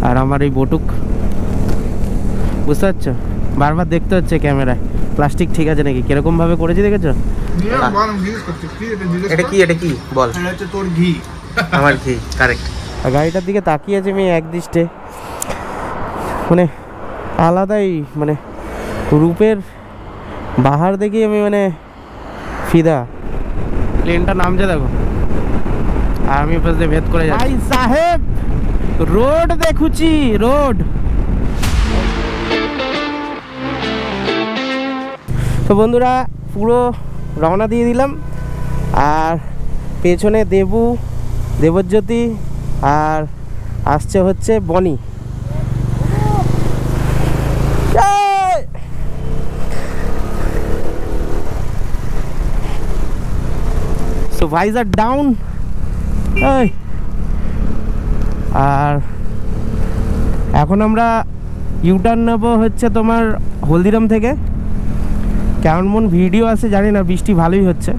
আর আমার এই বটুক, বুঝতে পারছো? বারবার দেখতে হচ্ছে ক্যামেরায় প্লাস্টিক ঠিক আছে নাকি, কিরকম ভাবে করেছি দেখেছো? এটা কি, এটা কি বল? এটা হচ্ছে তোর ঘি। আমার ঘি, কারেক্ট। আর গাড়িটার দিকে তাকিয়ে আছি আমি এক দৃষ্টে, মানে আলাদাই, মানে রূপের বাহার দেখি আমি মানে ফিদা। প্লেনটা নামছে দেখো, আর আমি পাশ দিয়ে ভেদ করে যাচ্ছি। ভাই সাহেব রোড দেখুছি, রোড। তো বন্ধুরা পুরো রওনা দিয়ে দিলাম, আর পেছনে দেবু, দেবজ্যোতি, আর আসছে হচ্ছে বনি। So visor down. আর এখন আমরা ইউটার্ন নেব হচ্ছে তোমার হলদিরাম থেকে। কেমন ভিডিও আছে জানি না, বৃষ্টি ভালোই হচ্ছে।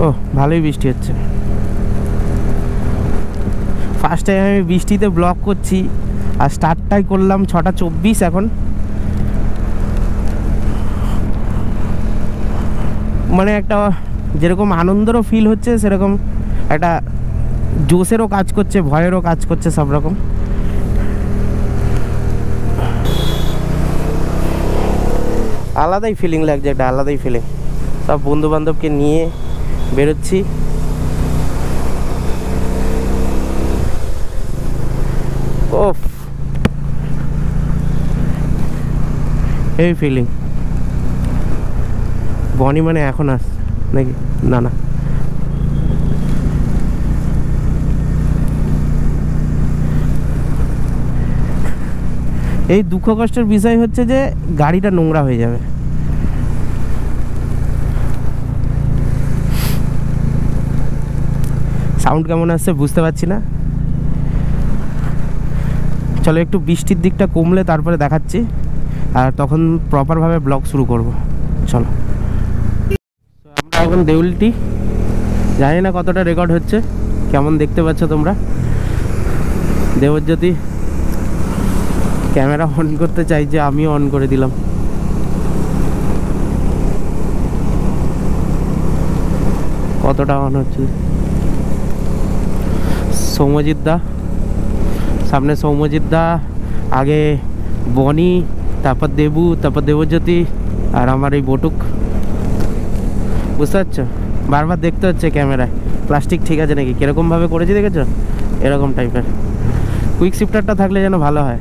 ও ভালোই বৃষ্টি হচ্ছে। ফার্স্ট টাইম আমি বৃষ্টিতে ব্লগ করছি, আর স্টার্টটাই করলাম 6:24 এখন। মানে একটা যেরকম আনন্দেরও ফিল হচ্ছে, সেরকম একটা জোশেরও কাজ করছে, ভয়েরও কাজ করছে, সব রকম। আলাদাই ফিলিং লাগছে, একটা আলাদাই ফিলিং। সব বন্ধু বান্ধবকে নিয়ে বেরোচ্ছি। ওফ, এই ফিলিং। বনি মানে এখন আস নাকি? না না, এই দুঃখ কষ্টের বিষয় হচ্ছে যে গাড়িটা নোংরা হয়ে যাবে। সাউন্ড কেমন আসছে বুঝতে পারছি না। চলো একটু বৃষ্টির দিকটা কমলে তারপরে দেখাচ্ছি, আর তখন প্রপারভাবে ব্লগ শুরু করব। চলো, আমরা এখন দেউলটি, জানি না কতটা রেকর্ড হচ্ছে, কেমন দেখতে পাচ্ছ তোমরা। দেবজ্যোতি ক্যামেরা অন করতে চাইছে, আমিও অন করে দিলাম। কতটা অন হচ্ছে? সৌম্যজিৎ দা সামনে, সৌম্যজিৎ দা আগে, বনি, তারপর দেবু, তারপর দেবজ্যোতি, আর আমার এই বটুক, বুঝতে পারছো? বারবার দেখতে হচ্ছে ক্যামেরায় প্লাস্টিক ঠিক আছে নাকি, কিরকম ভাবে করেছি দেখেছো? এরকম টাইপের। কুইক শিফটারটা থাকলে যেন ভালো হয়।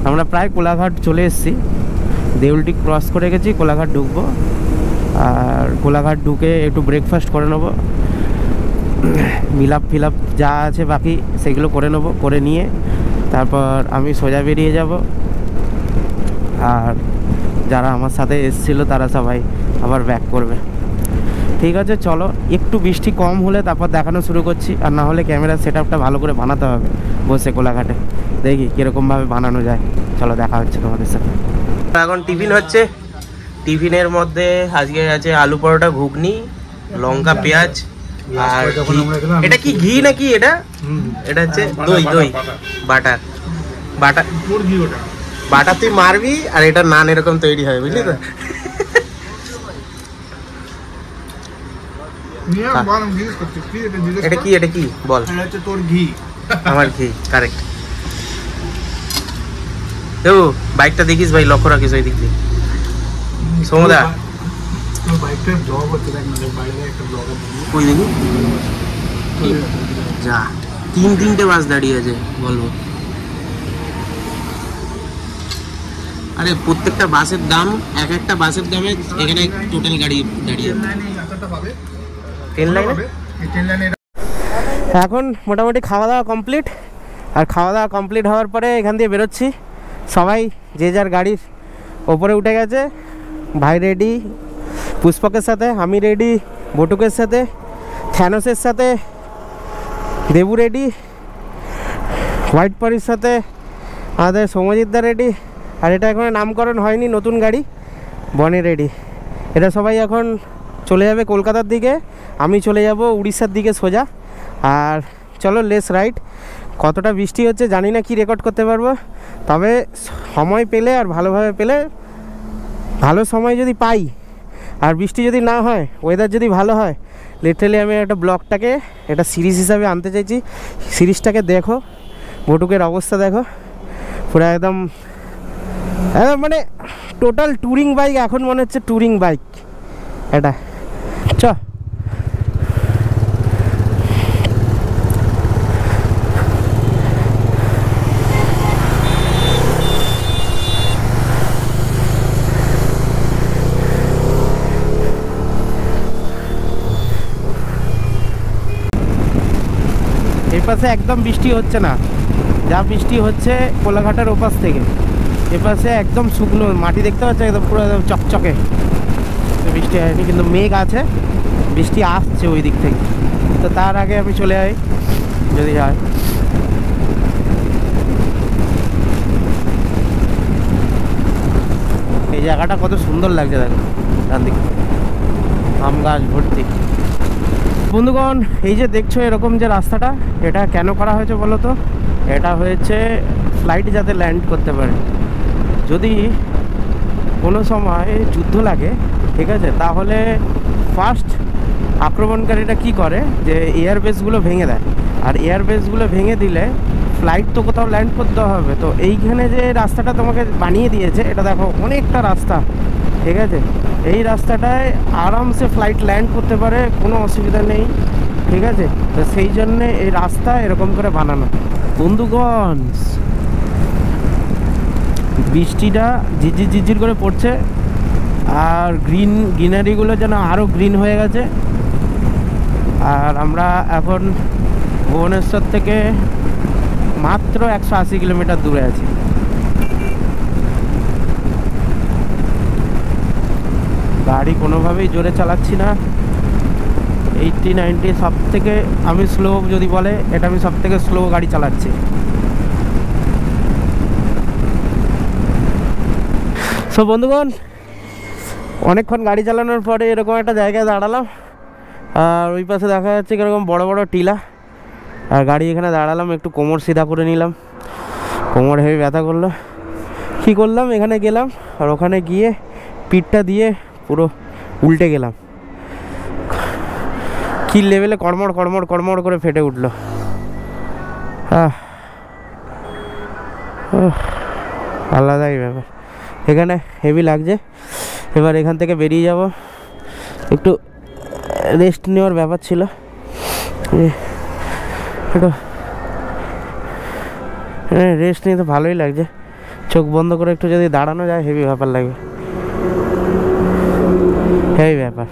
আমরা প্রায় কোলাঘাট চলে এসেছি, দেউলটি ক্রস করে গেছি, কোলাঘাট ঢুকবো। আর কোলাঘাট ঢুকে একটু ব্রেকফাস্ট করে নেবো, মিলাপ ফিলাপ যা আছে বাকি সেগুলো করে নেবো, করে নিয়ে তারপর আমি সোজা বেরিয়ে যাব। আর যারা আমার সাথে এসেছিলো তারা সবাই আবার ব্যাক করবে। ঠিক আছে, চলো একটু বৃষ্টি কম হলে তারপর দেখানো শুরু করছি। আর না হলে ক্যামেরার সেট আপটা ভালো করে বানাতে হবে বসে কোলাঘাটে, দেখি কীরকমভাবে বানানো যায়। চলো দেখা হচ্ছে তোমাদের সাথে। এখন টিফিন হচ্ছে, টিফিনের মধ্যে আজকে আছে আলু পরোটা, ঘুগনি, লঙ্কা, পেঁয়াজ, আর এটা কি ঘি নাকি? এটা এটা হচ্ছে দই, দই বাটার, বাটার বাটার তুই মারবি, আর এটা নান এরকম তৈরি হবে, বুঝলি তো? এটা কি, এটা কি বল? এটা হচ্ছে তোর ঘি। আমার ঘি, কারেক্ট। তো বাইকটা দেখিস ভাই, লক্ষ্য রাখিস ওই দিক দিয়ে। সমুদা বাইকটার জব হচ্ছে, দেখ না বাইরে একটা ব্লগার কই দেখি যা, তিনটে বাস দাঁড়িয়ে আছে বলবো। আরে প্রত্যেকটা বাসের দাম, এক একটা বাসের দামে এখানে টোটাল গাড়ি দাঁড়িয়ে। এখন মোটামুটি খাওয়া দাওয়া কমপ্লিট, আর খাওয়া দাওয়া কমপ্লিট হওয়ার পরে এখান দিয়ে বেরোচ্ছি। সবাই যে যার গাড়ির ওপরে উঠে গেছে। ভাই রেডি পুষ্পকের সাথে, আমি রেডি বটুকের সাথে, থ্যানোসের সাথে দেবু রেডি, হোয়াইট পরির সাথে আমাদের সৌম্যজিৎদা রেডি। আর এটা এখন নামকরণ হয়নি, নতুন গাড়ি, বনি রেডি। এটা সবাই এখন চলে যাবে কলকাতার দিকে, আমি চলে যাব উড়িষ্যার দিকে সোজা। আর চলো লেস রাইড। কতটা বৃষ্টি হচ্ছে জানি না, কি রেকর্ড করতে পারবো, তবে সময় পেলে আর ভালোভাবে পেলে, ভালো সময় যদি পাই আর বৃষ্টি যদি না হয়, ওয়েদার যদি ভালো হয়, লিটারালি আমি একটা ব্লগটাকে একটা সিরিজ হিসাবে আনতে চাইছি। সিরিজটাকে দেখো, বটুকের অবস্থা দেখো, পুরো একদম মানে টোটাল ট্যুরিং বাইক, এখন মনে হচ্ছে ট্যুরিং বাইক এটা। চ এই পাশে একদম বৃষ্টি হচ্ছে না, যা বৃষ্টি হচ্ছে কোলাঘাটের ওপাশ থেকে। এপাশে একদম শুকনো মাটি দেখতে পাচ্ছ, একদম পুরো চকচকে, বৃষ্টি হয়নি, কিন্তু মেঘ আছে, বৃষ্টি আসছে ওই দিক থেকে। তো তার আগে আমি চলে যাই যদি হয়। এই জায়গাটা কত সুন্দর লাগছে দেখো, ডান দিকে আম গাছ ভর্তি। বন্ধুগণ, এই যে দেখছো এরকম যে রাস্তাটা, এটা কেন করা হয়েছে বলো তো? এটা হয়েছে ফ্লাইট যাতে ল্যান্ড করতে পারে। যদি কোনো সময় যুদ্ধ লাগে, ঠিক আছে, তাহলে ফার্স্ট আক্রমণকারীরা কি করে, যে এয়ারবেসগুলো ভেঙে দেয়। আর এয়ারবেসগুলো ভেঙে দিলে ফ্লাইট তো কোথাও ল্যান্ড করতে হবে। তো এইখানে যে রাস্তাটা তোমাকে বানিয়ে দিয়েছে, এটা দেখো অনেকটা রাস্তা, ঠিক আছে, এই রাস্তাটায় আরামসে ফ্লাইট ল্যান্ড করতে পারে, কোনো অসুবিধা নেই, ঠিক আছে। তো সেই জন্যে এই রাস্তা এরকম করে বানানো। বন্ধুগণ, বৃষ্টিটা ঝিরঝির ঝিরঝির করে পড়ছে, আর গ্রিনারিগুলো যেন আরও গ্রিন হয়ে গেছে। আর আমরা এখন ভুবনেশ্বর থেকে মাত্র 180 কিলোমিটার দূরে আছি। গাড়ি কোনোভাবেই জোরে চালাচ্ছি না, 80-90 সব থেকে আমি স্লো, যদি বলে এটা আমি সব থেকে স্লো গাড়ি চালাচ্ছি। সো বন্ধুগণ, অনেকক্ষণ গাড়ি চালানোর পরে এরকম একটা জায়গায় দাঁড়ালাম, আর ওই পাশে দেখা যাচ্ছে কীরকম বড় বড় টিলা। আর গাড়ি এখানে দাঁড়ালাম, একটু কোমর সিধা করে নিলাম, কোমর হেভি ব্যথা করলো। কী করলাম, এখানে গেলাম, আর ওখানে গিয়ে পিঠটা দিয়ে পুরো উল্টে গেলাম। কি লেভেলে কড়মড় কড়মড় কড়মড় করে ফেটে উঠলো। আলাদাই ব্যাপার, এখানে হেভি লাগছে। এবার এখান থেকে বেরিয়ে যাব, একটু রেস্ট নেওয়ার ব্যাপার ছিল, একটু রেস্ট নিয়ে তো ভালোই লাগছে। চোখ বন্ধ করে একটু যদি দাঁড়ানো যায়, হেভি ব্যাপার লাগবে, হেভি ব্যাপার।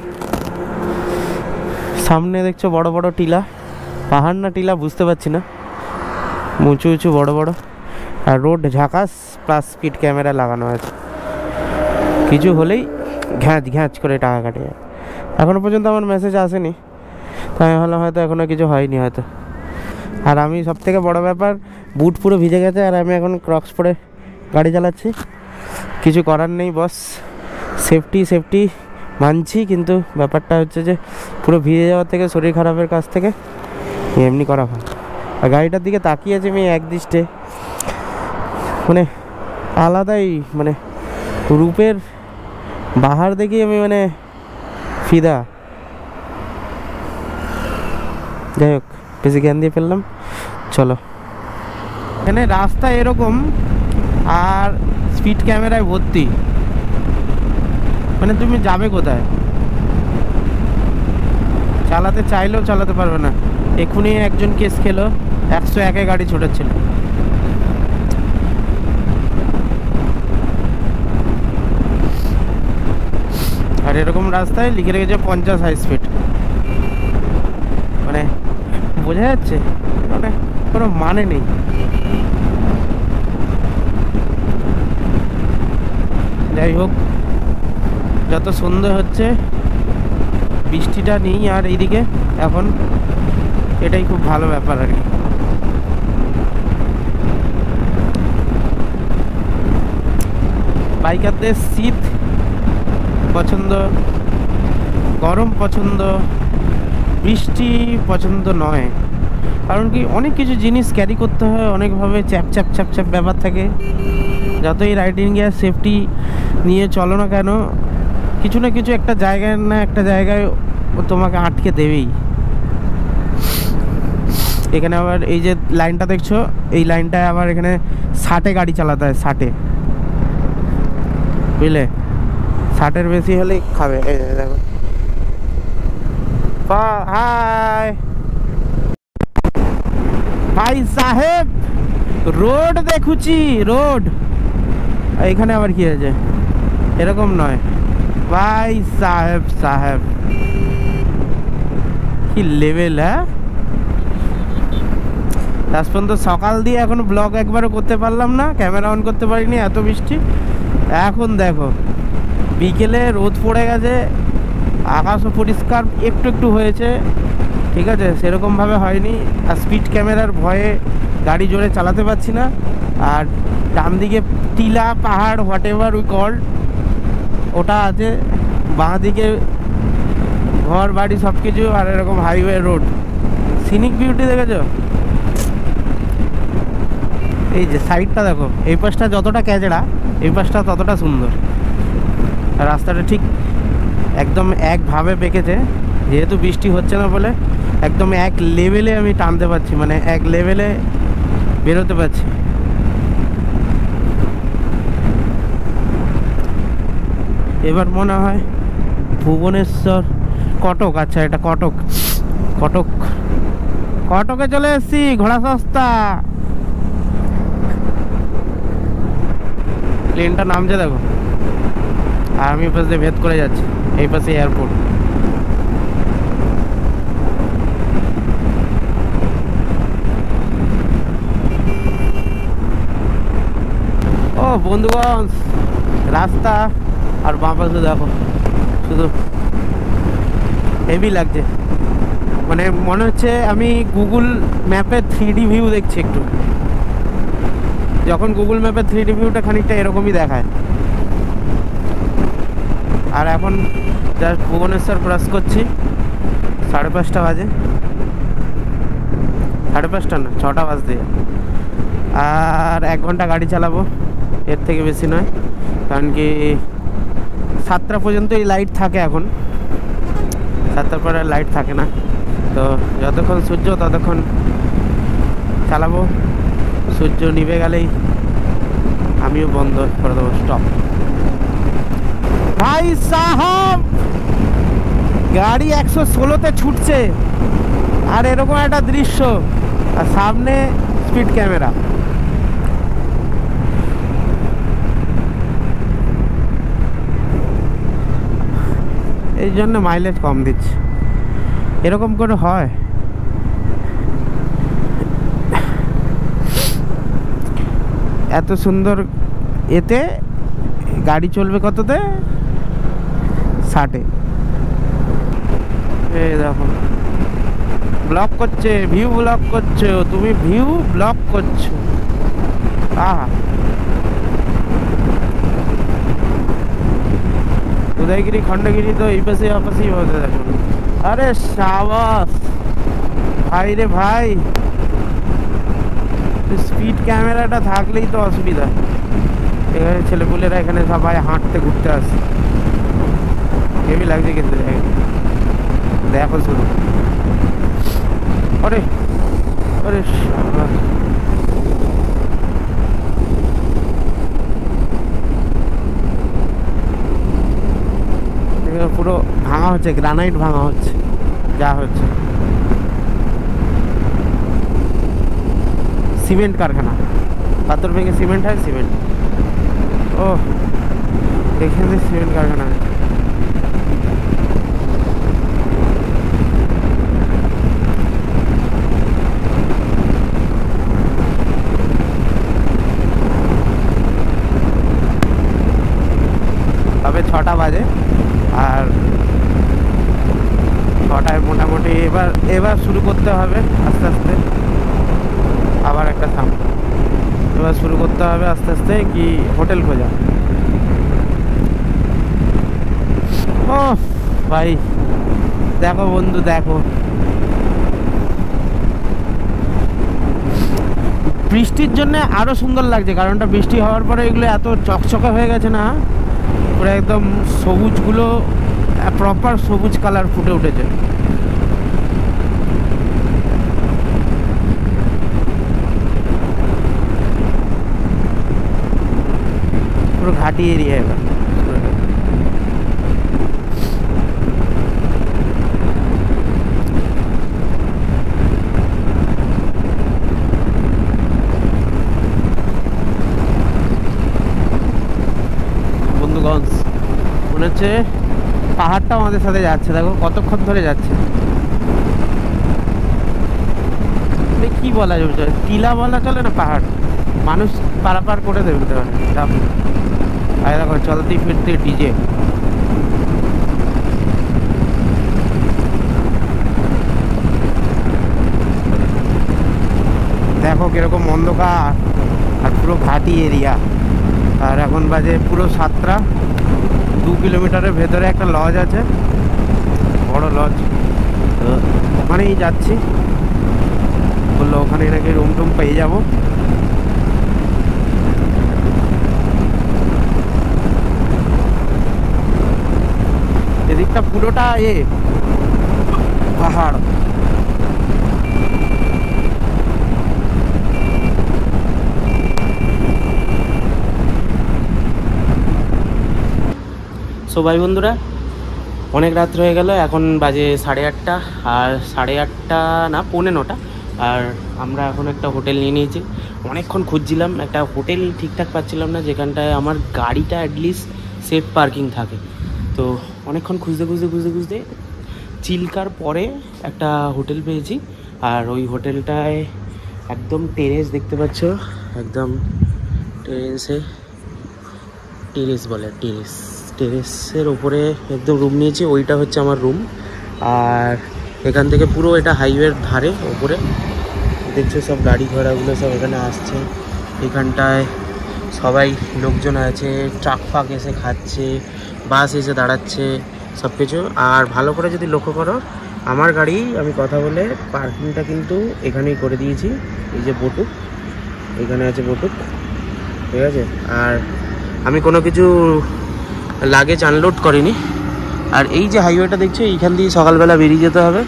সামনে দেখছো বড় বড় টিলা, পাহাড় না টিলা বুঝতে পারছি না, উঁচু উঁচু বড় বড়। আর রোড ঝাঁকাস, প্লাস স্পিড ক্যামেরা লাগানো আছে, কিছু হলেই ঘ্যাঁচ ঘ্যাঁচ করে টাকা কাটে যায়। এখনও পর্যন্ত আমার মেসেজ আসেনি, তাই হলো হয়তো এখনও কিছু হয়নি হয়তো। আর আমি সব থেকে বড় ব্যাপার, বুট পুরো ভিজে গেছে, আর আমি এখন ক্রক্স পরে গাড়ি চালাচ্ছি। কিছু করার নেই বস, সেফটি সেফটি মানছি, কিন্তু ব্যাপারটা হচ্ছে যে পুরো ভিজে যাওয়ার থেকে, শরীর খারাপের কাছ থেকে এমনি করা ভালো। আর গাড়িটার দিকে তাকিয়ে আছি আমি এক দৃষ্টে, মানে আলাদাই, মানে রূপের বাহার দেখি আমি, মানে ফিদা। যাই হোক, বেশি জ্ঞান দিয়ে ফেললাম, চলো। এখানে রাস্তা এরকম, আর স্পিড ক্যামেরায় ভর্তি, মানে তুমি যাবে কোথায়? চালাতে চাইলেও চালাতে পারবে না। এক্ষুনি একজন কেস খেলো, 101-এ গাড়ি ছোটাচ্ছিল। আর এরকম রাস্তায় লিখে রেখেছে 50 হাই স্পিড, মানে বোঝা যাচ্ছে, মানে কোনো মানে নেই। যাই হোক, যত সন্ধ্যে হচ্ছে বৃষ্টিটা নেই আর এইদিকে এখন, এটাই খুব ভালো ব্যাপার আর কি। বাইকারদের শীত পছন্দ, গরম পছন্দ, বৃষ্টি পছন্দ নয়। কারণ কি অনেক কিছু জিনিস ক্যারি করতে হয়, অনেকভাবে চ্যাপ চ্যাপ চ্যাপ চ্যাপ ব্যাপার থাকে। যতই রাইডিং গিয়ার সেফটি নিয়ে চলো না কেন, কিছু না কিছু একটা জায়গায় না একটা জায়গায় ও তোমাকে আটকে দেবেই। এখানে আবার এই যে লাইনটা দেখছো, এই লাইনটায় আবার এখানে 60-এ গাড়ি চালাতে হয়, 60-এ, বুঝলে? 60-এর বেশি হলেই খাবে। এই দেখো, হাই ভাই সাহেব, রোড দেখুছি, রোড। এখানে আবার কি আছে? এরকম নয় ভাই সাহেব, সাহেব কি লেভেল! হ্যাঁ, আজ পর্যন্ত সকাল দিয়ে এখনো ব্লগ একবারও করতে পারলাম না, ক্যামেরা অন করতে পারিনি, এত বৃষ্টি। এখন দেখো বিকেলে রোদ পড়ে গেছে, আকাশও পরিষ্কার একটু একটু হয়েছে, ঠিক আছে, সেরকমভাবে হয়নি। আর স্পিড ক্যামেরার ভয়ে গাড়ি জোরে চালাতে পারছি না। আর ডান দিকে টিলা, পাহাড়, হোয়াট এভার উই কল, ওটা আছে। বাঁ দিকে ঘর বাড়ি সব কিছু, আর এরকম হাইওয়ে রোড। সিনিক বিউটি দেখেছো? এই যে সাইডটা দেখো, এই পাশটা যতটা ক্যাজেড়া, এই পাশটা ততটা সুন্দর। রাস্তাটা ঠিক একদম একভাবে বেঁকেছে, যেহেতু বৃষ্টি হচ্ছে না বলে একদম এক লেভেলে আমি টানতে পারছি, মানে এক লেভেলে বেরোতে পারছি। এবার মনে হয় ভুবনেশ্বর, কটক, আচ্ছা এটা কটক, কটক, কটকে চলে এসেছি। ঘোড়া সস্তা, প্লেনটা নামছে দেখো, আর আমি পাশ দিয়ে ভেদ করে যাচ্ছি। এই পাশে এয়ারপোর্ট। ও বন্ধুগণ, রাস্তা আর বাঁ পাশে দেখো, শুধু হেভি লাগছে। মানে মনে হচ্ছে আমি গুগল ম্যাপে 3D ভিউ দেখছি একটু। যখন গুগল ম্যাপে 3D ভিউটা খানিকটা এরকমই দেখায়। আর এখন জাস্ট ভুবনেশ্বর ক্রস করছি, 5:30 বাজে, 5:30 না, 6টা বাজতে। আর 1 ঘন্টা গাড়ি চালাবো, এর থেকে বেশি নয়। কারণ কি 7টা পর্যন্ত এই লাইট থাকে, এখন 7টার পরে লাইট থাকে না। তো যতক্ষণ সূর্য ততক্ষণ চালাবো, সূর্য নিভে গেলেই আমিও বন্ধ করে দেবো, স্টপ। ভাই সাহেব, গাড়ি 116-তে ছুটছে, আর এরকম একটা দৃশ্য, আর সামনে স্পিড ক্যামেরা। এই জন্য মাইলেজ কম দিচ্ছে। এরকম করে হয়? এত সুন্দর এতে গাড়ি চলবে কততে? 60-এ। এই দেখো, ব্লক করছে, ভিউ ব্লক করছো তুমি, ভিউ ব্লক করছো। আহা, উদয়গিরি, খণ্ডগিরি তো এই পাশে অপাশেই হতে দেখো। আরে সাবাস ভাই রে ভাই, স্পিড ক্যামেরাটা থাকলেই তো অসুবিধা। এখানে ছেলেপুলেরা এখানে সবাই হাঁটতে ঘুরতে আসে, হেভি লাগছে কিন্তু দেখো শুধু। আরে আরে সাবাস, পুরো ভাঙা হচ্ছে, গ্রানাইট ভাঙা হচ্ছে, যা হচ্ছে। সিমেন্ট কারখানা, পাথর ভেঙে সিমেন্ট হয়, সিমেন্ট। ও এখানে সিমেন্ট কারখানা। তবে 6টা বাজে, আর 6টায় মোটামুটি এবার শুরু করতে হবে আস্তে আস্তে। আবার একটা থাম, এবার শুরু করতে হবে আস্তে আস্তে কি হোটেল খোঁজা। ও ভাই দেখো বন্ধু দেখো, বৃষ্টির জন্য আরো সুন্দর লাগছে, কারণটা বৃষ্টি হওয়ার পরে এগুলো এত চকচকে হয়ে গেছে না, পুরো একদম সবুজগুলো প্রপার সবুজ কালার ফুটে উঠেছে। পুরো ঘাটি এরিয়া এবার। বন্ধুগণ মনে হচ্ছে পাহাড়টাও আমাদের সাথে যাচ্ছে, দেখো কতক্ষণ ধরে যাচ্ছে। কি বলা যাবে, টিলা বলা চলে না, পাহাড় মানুষ পারাপার করে দেবে। দেখো চলতে ফিরতে ডিজে। দেখো কিরকম অন্ধকার, আর পুরো ঘাটি এরিয়া। আর এখন বাজে পুরো 7টা। 2 কিলোমিটারের ভেতরে একটা লজ আছে, বড় লজ, ওখানেই যাচ্ছি। বললো ওখানে নাকি রুম টুম পেয়ে যাবো। এদিকটা পুরোটা পাহাড়। সো ভাই বন্ধুরা, অনেক রাত হয়ে গেল, এখন বাজে 8:30। আর 8:30 না 9:45। আর আমরা এখন একটা হোটেল নিয়ে নিয়েছি। অনেকক্ষণ খুঁজছিলাম, একটা হোটেল ঠিকঠাক পাচ্ছিলাম না যেখানটায় আমার গাড়িটা অ্যাটলিস্ট সেফ পার্কিং থাকে। তো অনেকক্ষণ খুঁজতে চিল্কার পরে একটা হোটেল পেয়েছি। আর ওই হোটেলটায় একদম টেরেস দেখতে পাচ্ছ, একদম টেরেসের ওপরে একদম রুম নিয়েছি। ওইটা হচ্ছে আমার রুম। আর এখান থেকে পুরো এটা হাইওয়ের ধারে ওপরে দেখছো, সব গাড়ি ঘোড়াগুলো সব এখানে আসছে। এখানটায় সবাই লোকজন আছে, ট্রাক ফাক এসে খাচ্ছে, বাস এসে দাঁড়াচ্ছে, সব কিছু। আর ভালো করে যদি লক্ষ্য করো, আমার গাড়ি আমি কথা বলে পার্কিংটা কিন্তু এখানেই করে দিয়েছি। এই যে বটুক, এখানে আছে বটুক, ঠিক আছে। আর আমি কোনো কিছু লাগেজ আনলোড করিনি। আর এই যে হাইওয়েটা দেখছো, এইখান দিয়ে সকালবেলা বেরিয়ে যেতে হবে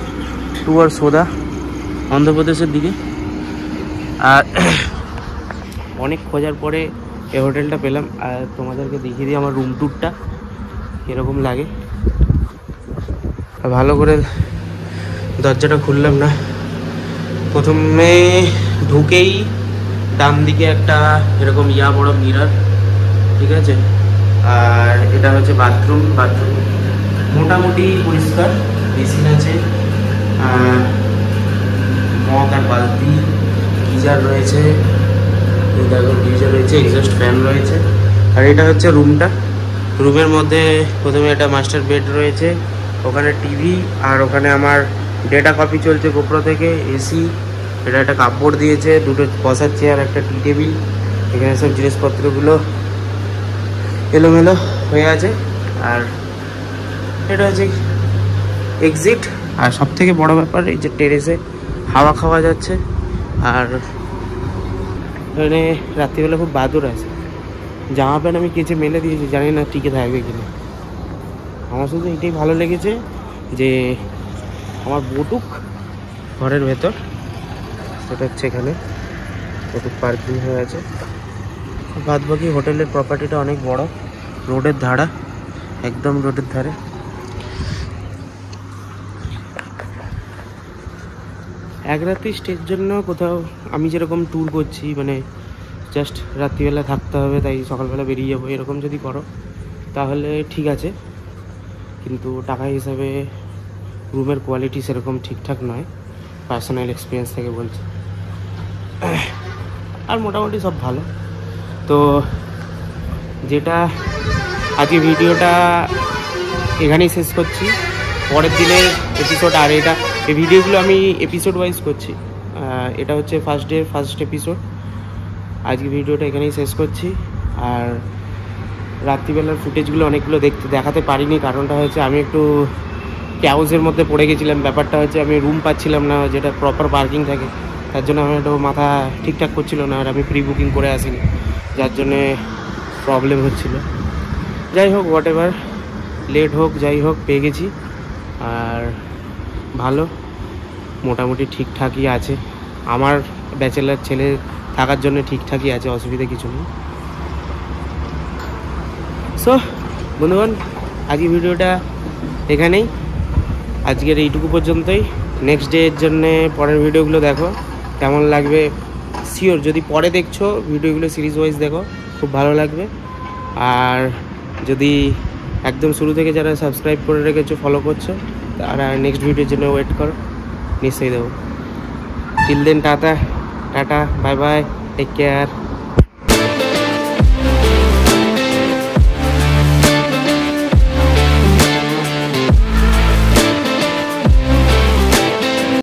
টুয়ার্ডস সোদা, অন্ধ্রপ্রদেশের দিকে। আর অনেক খোঁজার পরে এই হোটেলটা পেলাম। আর তোমাদেরকে দেখিয়ে দিই আমার রুম ট্যুরটা কীরকম লাগে। ভালো করে দরজাটা খুললাম না, প্রথমে ঢুকেই ডান দিকে একটা এরকম বড় মিরর, ঠিক আছে। আর এটা হচ্ছে বাথরুম মোটামুটি পরিষ্কার, বেসিন আছে, মগ আর বালতি, গিজার রয়েছে, এক্সস্ট ফ্যান রয়েছে। আর এটা হচ্ছে রুমটা। রুমের মধ্যে প্রথমে একটা মাস্টার বেড রয়েছে, ওখানে টিভি, আর ওখানে আমার ডেটা কপি চলছে গোপ্রো থেকে, এসি, এটা একটা কাপড় দিয়েছে, দুটো বসার চেয়ার, একটা টি টেবিল। এখানে সব জিনিসপত্রগুলো এলোমেলো হয়ে আছে। আর এটা হচ্ছে এক্সিট। আর সব থেকে বড় ব্যাপার, এই যে টেরেসে হাওয়া খাওয়া যাচ্ছে। আর এখানে রাত্রিবেলা খুব বাদুর আছে। জামা প্যান্ট আমি কেচে মেলে দিয়েছি, জানি না টিকে থাকবে কিনা। আমার শুধু এটাই ভালো লেগেছে যে আমার বটুক ঘরের ভেতর, সেটা হচ্ছে এখানে বটুক পার্কিং হয়ে আছে। বাদ বাকি হোটেলের প্রপার্টিটা অনেক বড়, রোডের ধারা, একদম রোডের ধারে। এক রাত্রি স্টের জন্য কোথাও আমি যেরকম ট্যুর করছি, মানে জাস্ট রাত্রিবেলা থাকতে হবে, তাই সকালবেলা বেরিয়ে যাবো, এরকম যদি করো তাহলে ঠিক আছে। কিন্তু টাকা হিসাবে রুমের কোয়ালিটি সেরকম ঠিকঠাক নয়, পার্সোনাল এক্সপিরিয়েন্স থেকে বলছি। আর মোটামুটি সব ভালো। তো যেটা আজকে ভিডিওটা এখানেই শেষ করছি। পরের দিনের এপিসোড, আর এই ভিডিওগুলো আমি এপিসোড ওয়াইজ করছি। এটা হচ্ছে ফার্স্ট এপিসোড। আজকে ভিডিওটা এখানেই শেষ করছি। আর রাত্রিবেলার ফুটেজগুলো অনেকগুলো দেখাতে পারিনি, কারণটা হচ্ছে আমি একটু ক্যাওসের মধ্যে পড়ে গেছিলাম। ব্যাপারটা হচ্ছে আমি রুম পাচ্ছিলাম না, যেটা প্রপার পার্কিং থাকে, তার জন্য আমার একটু মাথা ঠিকঠাক করছিল না, আর আমি প্রি বুকিং করে আসিনি, যার জন্যে প্রবলেম হচ্ছিল। যাই হোক, হোয়াট এভার, লেট হোক যাই হোক পেয়ে গেছি। আর ভালো, মোটামুটি ঠিকঠাকই আছে, আমার ব্যাচেলার ছেলে থাকার জন্য ঠিকঠাকই আছে, অসুবিধা কিছু নেই। সো বন্ধুগণ, আজকের ভিডিওটা এখানেই, আজকের এইটুকু পর্যন্তই। নেক্সট ডে এর জন্যে পরের ভিডিওগুলো দেখো, কেমন লাগবে শিওর। যদি পরে দেখছো ভিডিওগুলো সিরিজ ওয়াইজ দেখো, খুব ভালো লাগবে। আর যদি একদম শুরু থেকে যারা সাবস্ক্রাইব করে রেখেছো, ফলো করছো, তারা নেক্সট ভিডিওর জন্য ওয়েট করো, নিশ্চয়ই দেবো। Till then tata, bye bye, take care.